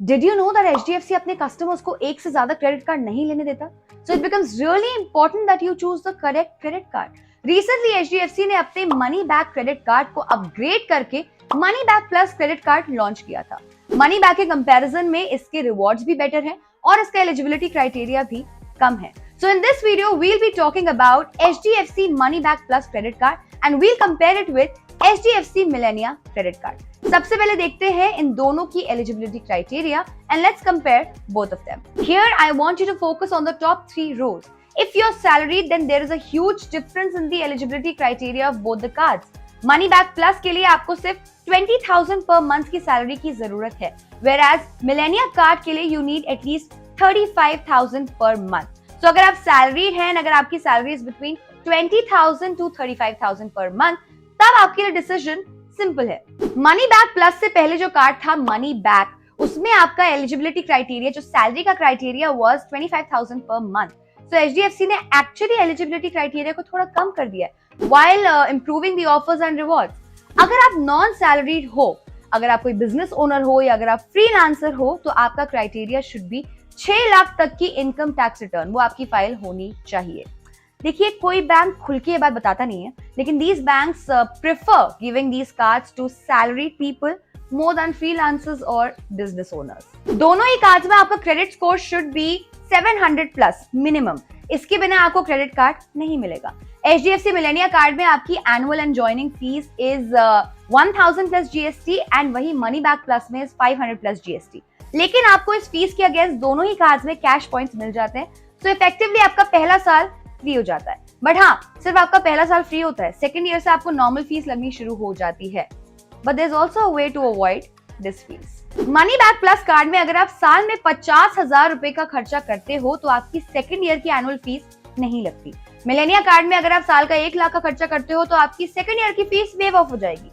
Did you know that HDFC अपने customers को एक से ज्यादा क्रेडिट कार्ड नहीं लेने देता? So it becomes really important that you choose the correct credit card. Recently HDFC ने अपने मनी बैक क्रेडिट कार्ड को अपग्रेड करके money back plus credit card launch किया था। मनी बैक के कंपैरिजन में इसके रिवॉर्ड्स भी बेटर हैं और इसका एलिजिबिलिटी क्राइटेरिया भी कम है। So in this video we'll be talking about HDFC Money Back Plus credit card and we'll compare it with HDFC Millennia credit card. सबसे पहले देखते हैं इन दोनों की eligibility criteria and let's compare both of them. Here I want you to focus on the top 3 rows. If you're salaried then there is a huge difference in the eligibility criteria of both the cards. Money Back Plus के लिए आपको सिर्फ 20,000 per month की salary की जरूरत है, whereas Millennia card के लिए you need at least 35,000 per month. So अगर आप सैलरीड हैं, अगर आपकी salary is between 20,000 to 35,000 per month, तब आपके लिए डिसीजन सिंपल है। मनी बैक प्लस से पहले जो कार्ड था मनी बैक, उसमें आपका एलिजिबिलिटी क्राइटेरिया जो सैलरी का criteria was 25,000 per month. So HDFC ने एक्चुअली एलिजिबिलिटी क्राइटेरिया को थोड़ा कम कर दिया है while improving the offers and rewards. अगर आप नॉन सैलरीड हो, अगर आप कोई बिजनेस ओनर हो या अगर आप फ्रीलांसर हो, तो आपका क्राइटेरिया शुड बी 6 लाख तक की इनकम टैक्स रिटर्न वो आपकी फाइल होनी चाहिए। देखिए, कोई बैंक खुल के ये बात बताता नहीं है, लेकिन these banks prefer giving these cards to salaried people more than freelancers or business owners. दोनों ही कार्ड्स में आपका credit score should be 700 plus minimum. इसके बिना आपको क्रेडिट कार्ड नहीं मिलेगा। HDFC मिलेनिया कार्ड में आपकी annual and joining fees is 1000 plus GST and वही मनी बैक प्लस में 500 प्लस जीएसटी। लेकिन आपको इस फीस के अगेंस्ट दोनों ही कार्ड्स में कैश पॉइंट्स मिल जाते हैं, सो इफेक्टिवली आपका पहला साल फ्री हो जाता है। बट हाँ, सिर्फ आपका पहला साल फ्री होता है, सेकंड ईयर से आपको नॉर्मल फीस लगनी शुरू हो जाती है। But there is also a way to avoid this fees. Money back plus card में अगर आप साल में 50,000 रुपए का खर्चा करते हो तो आपकी सेकंड ईयर की एनुअल फीस नहीं लगती। मिलेनिया कार्ड में अगर आप साल का 1 लाख का खर्चा करते हो तो आपकी सेकंड ईयर की फीस वेव ऑफ हो जाएगी।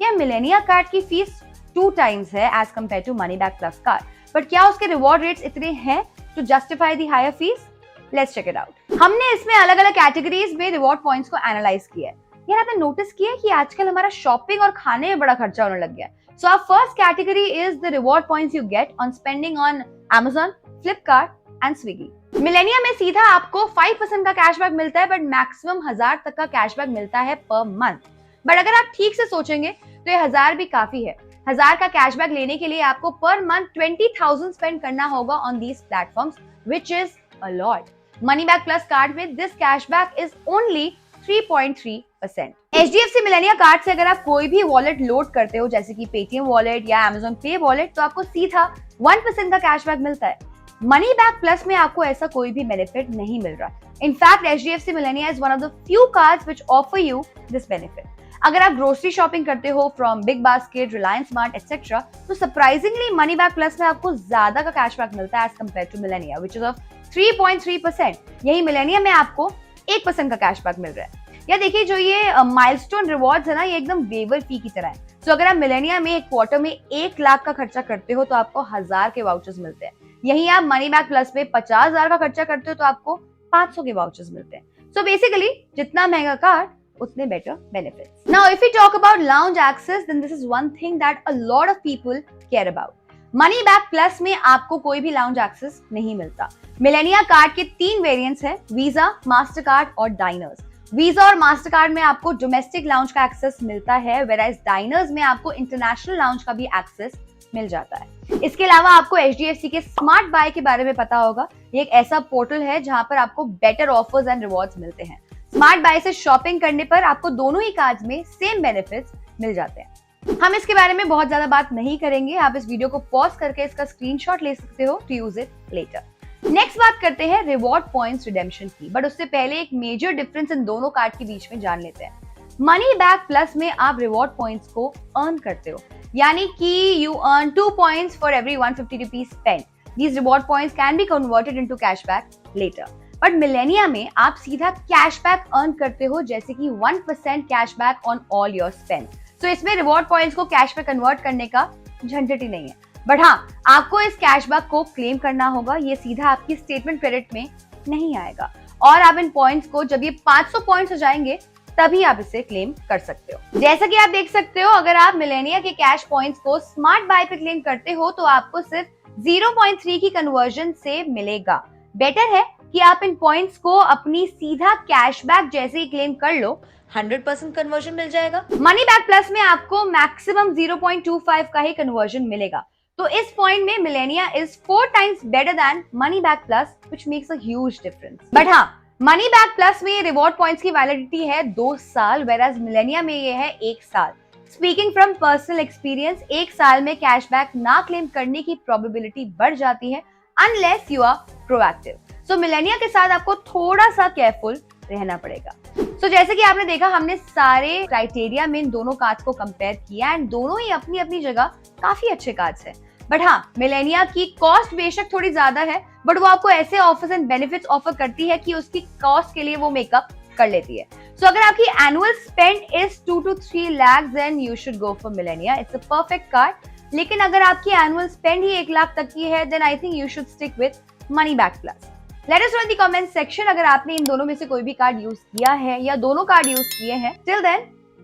या मिलेनिया कार्ड की फीस 2 टाइम्स है as compared to money back plus card, but क्या उसके रिवॉर्ड रेट्स इतने हैं to justify the higher fees? Let's check it out. हमने इसमें अलग अलग कैटेगरीज में रिवॉर्ड पॉइंट्स को एनालाइज किया है। यार, आपने नोटिस किया है कि आजकल हमारा शॉपिंग और खाने में बड़ा खर्चा होने लग गया है। So our first category is the reward points you get on spending on Amazon, Flipkart and Swiggy। Millennia में सीधा आपको 5% का कैशबैक मिलता है, बट मैक्सिमम 1000 तक का कैशबैक मिलता है पर मंथ। बट अगर आप ठीक से सोचेंगे तो ये 1000 भी काफी है। 1000 का कैशबैक लेने के लिए आपको पर मंथ 20,000 स्पेंड करना होगा on these platforms, which is a lot. Money back plus card में this cashback is only 3.3%। HDFC Millennia card से अगर आप कोई भी वॉलेट लोड करते हो, जैसे कि पेटीएम वॉलेट या Amazon पे वॉलेट, तो आपको सीधा 1% का कैशबैक मिलता है। मनी बैक प्लस में आपको ऐसा कोई भी बेनिफिट नहीं मिल रहा। In fact HDFC Millennia is one of the few cards which offer you this benefit. अगर आप ग्रोसरी शॉपिंग करते हो from Big Basket, Reliance Mart etcetera, तो सरप्राइजिंगली मनी बैक प्लस में आपको ज्यादा का कैशबैक मिलता है as compared to Millennia, which is of 3.3%। यही मिलेनिया में आपको 1% का कैशबैक मिल रहा है। या देखिए, जो ये माइलस्टोन रिवॉर्ड्स है ना, ये एकदम वेवर फी की तरह है। सो अगर आप मिलेनिया में एक क्वार्टर में 1 लाख का खर्चा करते हो तो आपको 1000 के वाउचर्स मिलते हैं। यही आप मनी बैक प्लस में 50,000 का खर्चा करते हो तो आपको 500 के वाउचर्स मिलते हैं। सो बेसिकली जितना महंगा कार्ड उतने better benefits. Now if we talk about lounge access, then this is one thing that a lot of people care about. Money back plus में आपको कोई भी लाउंज एक्सेस नहीं मिलता। मिलेनिया कार्ड के 3 वेरिएंट्स हैं, वीजा, मास्टर कार्ड और diners. Visa और मास्टर कार्ड में आपको डोमेस्टिक लाउंज का एक्सेस मिलता है, वेराइज डाइनर्स में आपको इंटरनेशनल लाउंज का भी एक्सेस मिल जाता है। इसके अलावा आपको HDFC के स्मार्ट बाय के बारे में पता होगा। ये एक ऐसा पोर्टल है जहां पर आपको बेटर ऑफर्स एंड रिवॉर्ड्स मिलते हैं। स्मार्ट बाय से शॉपिंग करने पर आपको दोनों ही कार्ड्स में सेम बेनिफिट्स मिल जाते हैं। हम इसके बारे में बहुत ज्यादा बात नहीं करेंगे, आप इस वीडियो को पॉज करके इसका स्क्रीनशॉट ले सकते हो to use it later. Next बात करते हैं रिवॉर्ड पॉइंट्स रिडेम्पशन की, बट उससे पहले एक मेजर डिफरेंस इन दोनों कार्ड के बीच में जान लेते हैं। मनी बैक प्लस में आप रिवॉर्ड पॉइंट्स को अर्न करते हो, यानी कि you earn 2 points for every 150 rupees spend. These reward points can be converted into cashback later. But Millennia में आप सीधा कैशबैक अर्न करते हो, जैसे कि 1% cashback on all your spend. So इसमें रिवॉर्ड पॉइंट्स को कैश में कन्वर्ट करने का झंझट ही नहीं है। बट हाँ, आपको इस कैशबैक को क्लेम करना होगा, ये सीधा आपकी स्टेटमेंट क्रेडिट में नहीं आएगा। और आप इन पॉइंट्स को जब ये 500 पॉइंट्स हो जाएंगे तभी आप इसे क्लेम कर सकते हो। जैसा कि आप देख सकते हो, अगर आप मिलेनिया के कैश पॉइंट्स को स्मार्ट बाय पे क्लेम करते हो तो आपको सिर्फ 0.3 की कन्वर्जन से मिलेगा। बेटर है कि आप इन पॉइंट्स को अपनी सीधा कैशबैक जैसे ही क्लेम कर लो, 100% कन्वर्जन मिल जाएगा। मनी बैक प्लस में आपको मैक्सिमम 0.25 का ही कन्वर्जन मिलेगा। तो इस पॉइंट में Millennia is 4 times better than money back plus, which makes a huge difference. But हाँ, मनी बैक प्लस में रिवॉर्ड पॉइंट्स की वैलिडिटी है 2 साल, वेराज मिलेनिया में ये है 1 साल। स्पीकिंग फ्रॉम पर्सनल एक्सपीरियंस, 1 साल में कैशबैक ना क्लेम करने की प्रोबेबिलिटी बढ़ जाती है unless you are proactive. So Millennia के साथ आपको थोड़ा सा केयरफुल रहना पड़ेगा। सो जैसे कि आपने देखा, हमने सारे क्राइटेरिया में इन दोनों कार्ड्स को कंपेयर किया एंड दोनों ही अपनी अपनी जगह काफी अच्छे कार्ड्स हैं। बट हाँ, मिलेनिया की कॉस्ट बेशक थोड़ी ज्यादा है, बट वो आपको ऐसे ऑफर्स एंड बेनिफिट्स ऑफर करती है कि उसकी कॉस्ट के लिए वो मेकअप कर लेती है। सो अगर आपकी annual spend is 2 to 3 lakhs, then you should go for Millennia. It's a perfect card. लेकिन अगर आपकी एनुअल स्पेंड ही 1 लाख तक की है, then I think you should stick with money back plus. Let us know in the comment section अगर आपने इन दोनों में से कोई भी कार्ड यूज किया है या दोनों कार्ड यूज किए हैं। टिल देन,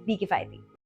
बी किफायती।